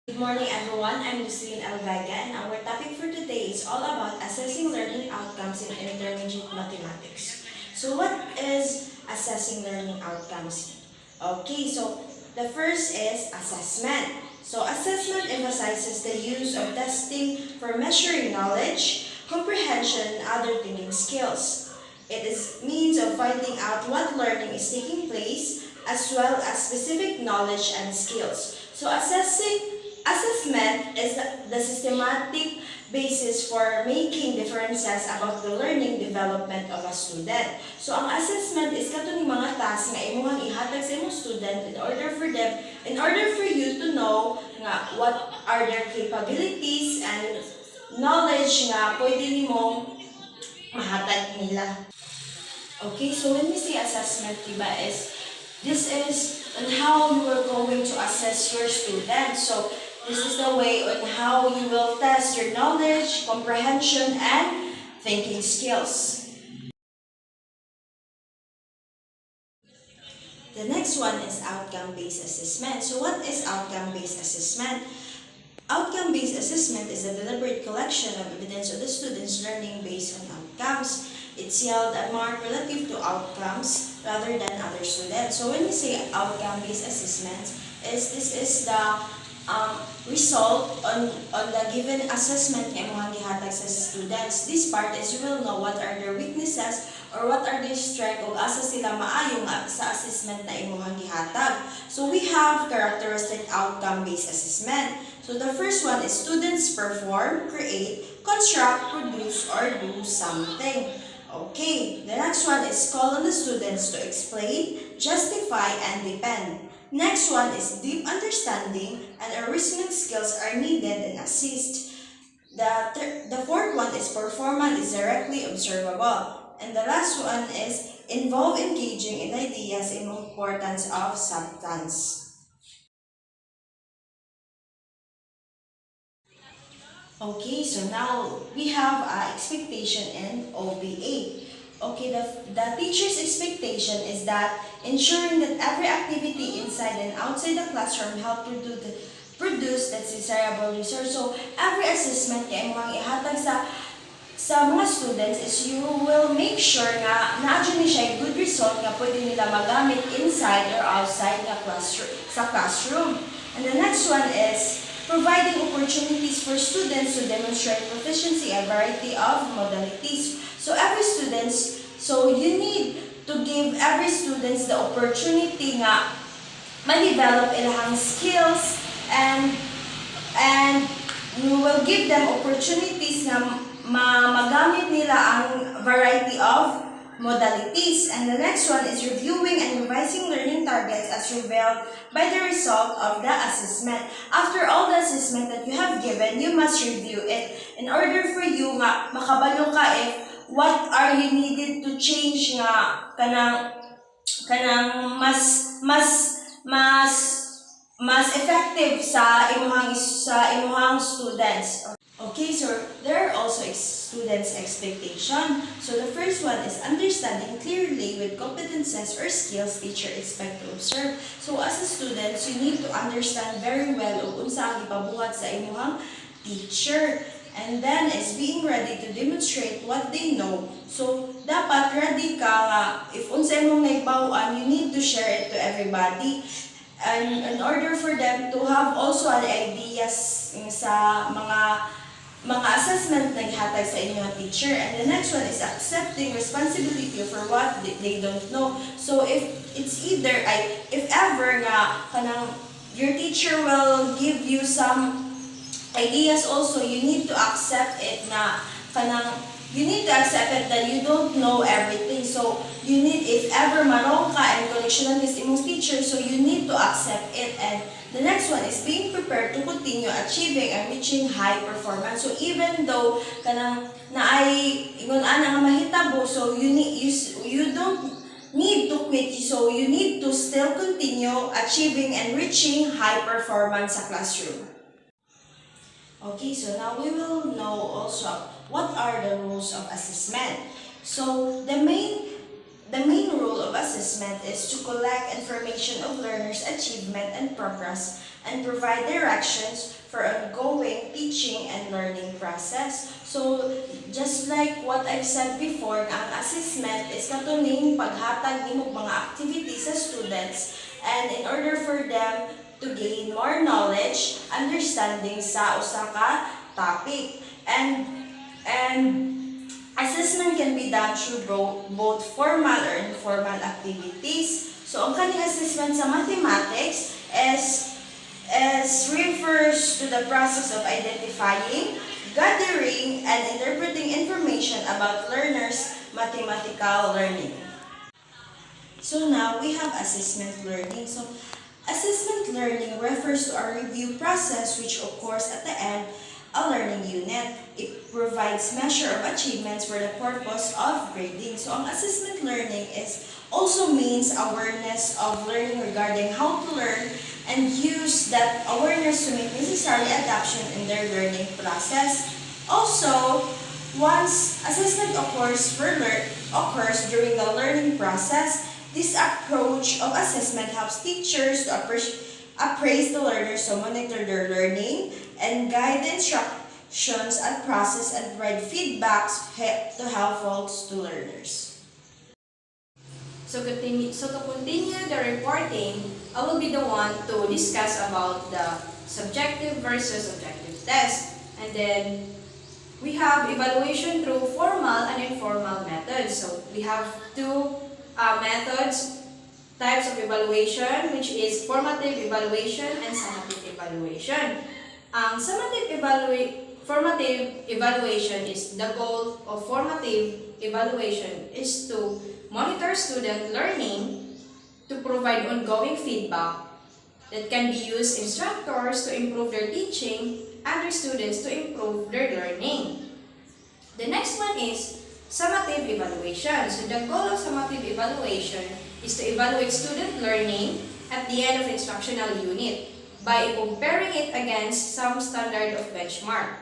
Good morning everyone, I'm Lucille Alvega and our topic for today is all about assessing learning outcomes in intermediate mathematics. So what is assessing learning outcomes? Okay, so the first is assessment. So assessment emphasizes the use of testing for measuring knowledge, comprehension, and other thinking skills. It is means of finding out what learning is taking place as well as specific knowledge and skills. So assessment is the systematic basis for making differences about the learning development of a student. So ang assessment is katong mga task nga imong ihatag sa imong student in order for you to know nga what are their capabilities and knowledge nga pwede nimong mahatag nila. Okay, so when we say assessment, diba, this is on how you are going to assess your students. So this is the way on how you will test your knowledge, comprehension, and thinking skills. The next one is outcome-based assessment. So what is outcome-based assessment? Outcome-based assessment is a deliberate collection of evidence of the student's learning based on outcomes. It's held a mark relative to outcomes rather than other students. So when we say outcome-based assessment, this is the result on the given assessment nga imong gihatag sa students. This part is you will know what are their weaknesses or what are their strengths o asa sila maayo nga sa assessment na imong gihatag. So we have characteristic outcome-based assessment. So the first one is students perform, create, construct, produce, or do something. Okay, the next one is call on the students to explain, justify, and depend. Next one is deep understanding and reasoning skills are needed and assist. The fourth one is performance is directly observable. And the last one is involve engaging in ideas in importance of substance. Okay, so now we have expectation and OBA. Okay, the teacher's expectation is that ensuring that every activity inside and outside the classroom help produce that desirable result. So every assessment kay imong ihatag sa mga students is you will make sure nga naadyo ni siya good result nga pwede nila magamit inside or outside sa classroom. And the next one is providing opportunities for students to demonstrate proficiency in a variety of modalities. So you need to give every students the opportunity nga ma-develop ilang skills and you will give them opportunities na magamit nila ang variety of modalities. And the next one is reviewing and revising learning targets as revealed by the result of the assessment. After all the assessment that you have given, you must review it in order for you nga makabalo ka if what are you needed to change nga kanang mas effective sa imuhang students. Okay, so there are also students' expectation. So the first one is understanding clearly with competences or skills teacher expect to observe. So as a student, you need to understand very well kung unsa ang ipabuhat sa imuhang teacher. And then is being ready to demonstrate what they know. So dapat ready ka nga if unsa imong naibawaan, you need to share it to everybody. And in order for them to have also an ideas sa mga assessment na gihatag sa inyong teacher. And the next one is accepting responsibility for what they don't know. So if ever nga kanang your teacher will give you some ideas also, you need to accept it na you need to accept it that you don't know everything. So you need, if ever marong ka and connection is imong teacher, so you need to accept it. And the next one is being prepared to continue achieving and reaching high performance. So even though kanang naay ingon ana nga mahitabo, so you don't need to quit. So you need to still continue achieving and reaching high performance sa classroom. Okay, so now we will know also what are the rules of assessment. So the The main role of assessment is to collect information of learners' achievement and progress and provide directions for ongoing teaching and learning process. So, just like what I've said before, ang assessment is katuning paghatag nimo mga activities sa students, and in order for them to gain more knowledge, understanding sa usa ka topic. And assessment can be done through both formal or informal activities. So, ang kaning assessment sa mathematics refers to the process of identifying, gathering, and interpreting information about learners' mathematical learning. So now we have assessment learning. So assessment learning refers to a review process which occurs at the end a learning unit. It provides measure of achievements for the purpose of grading. So ang assessment learning also means awareness of learning regarding how to learn and use that awareness to make necessary adaptation in their learning process. Also, once assessment occurs during the learning process, this approach of assessment helps teachers to appraise the learners, to monitor their learning, and guide the instructions and process and provide feedbacks to helpful to learners. So to continue the reporting, I will be the one to discuss about the subjective versus objective test. And then we have evaluation through formal and informal methods. So we have two types of evaluation, which is formative evaluation and summative evaluation. Formative evaluation is the goal of formative evaluation is to monitor student learning, to provide ongoing feedback that can be used instructors to improve their teaching and their students to improve their learning. The next one is summative evaluation. So the goal of summative evaluation is to evaluate student learning at the end of instructional unit by comparing it against some standard of benchmark.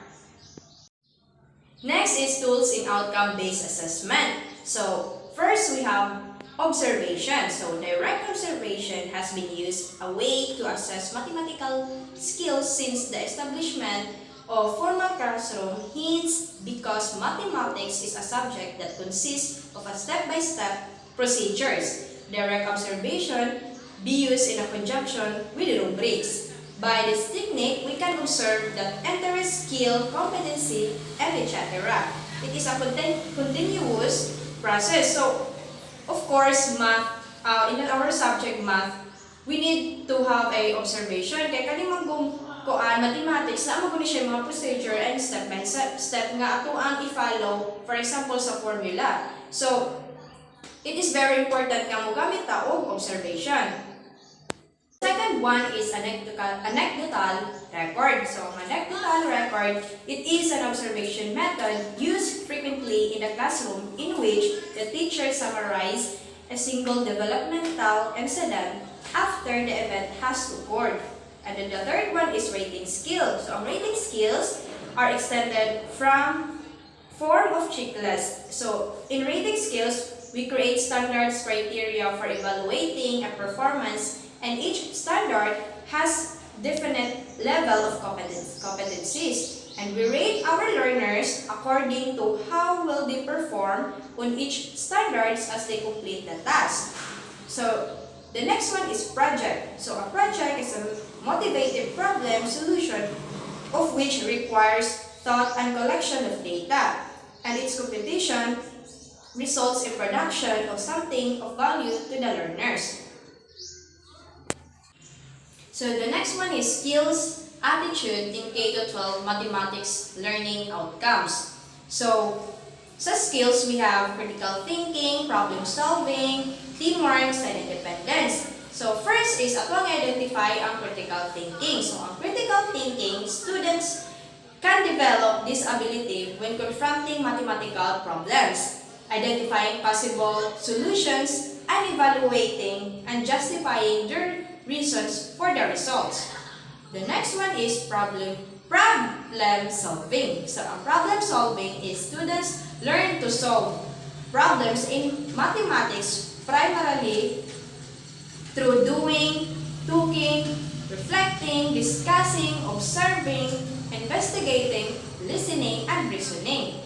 Next is tools in outcome-based assessment. So first we have observation. So direct observation has been used a way to assess mathematical skills since the establishment of formal classroom, hence because mathematics is a subject that consists of a step-by-step procedures. Direct observation be used in a conjunction with rubrics. By this technique, we can observe that interest, skill, competency, and etc. It is a continuous process. So, of course, math, in our subject math, we need to have a observation. Kaya kaning mathematics, na mo siya mga procedure and step by step nga ato ang i-follow, for example, sa formula. So, it is very important nga mo gamit ta og observation. Second one is anecdotal record. So, anecdotal record, it is an observation method used frequently in the classroom in which the teacher summarizes a single developmental incident after the event has occurred. And then the third one is rating skills. So, rating skills are extended from form of checklist. So, in rating skills, we create standards criteria for evaluating a performance, and each standard has definite level of competencies. And we rate our learners according to how well they perform on each standards as they complete the task. So, the next one is project. So, a project is a motivated problem solution of which requires thought and collection of data. And its completion results in production of something of value to the learners. So the next one is skills, attitude in K-12 mathematics learning outcomes. So sa skills, we have critical thinking, problem solving, teamwork, and independence. So first is atong identify ang critical thinking. So ang critical thinking, students can develop this ability when confronting mathematical problems, identifying possible solutions, and evaluating and justifying their reasons for the results. The next one is problem solving. So, ang problem solving is students learn to solve problems in mathematics primarily through doing, talking, reflecting, discussing, observing, investigating, listening, and reasoning.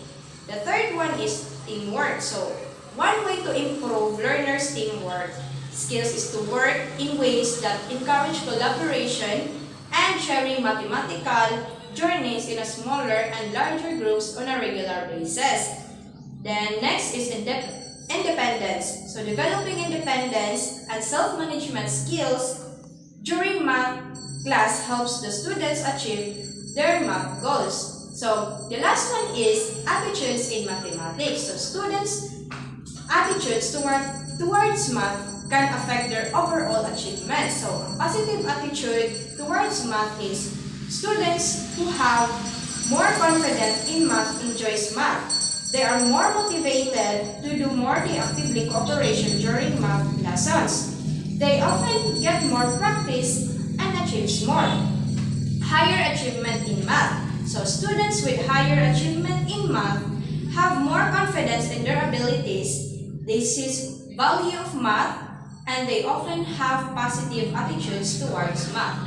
The third one is teamwork. So, one way to improve learners' teamwork skills is to work in ways that encourage collaboration and sharing mathematical journeys in a smaller and larger groups on a regular basis. Then next is independence. So developing independence and self-management skills during math class helps the students achieve their math goals. So the last one is attitudes in mathematics. So students' attitudes towards math can affect their overall achievement. So a positive attitude towards math is students who have more confidence in math enjoys math. They are more motivated to do more actively cooperation during math lessons. They often get more practice and achieves more. Higher achievement in math. So students with higher achievement in math have more confidence in their abilities. They see value of math and they often have positive attitudes towards math.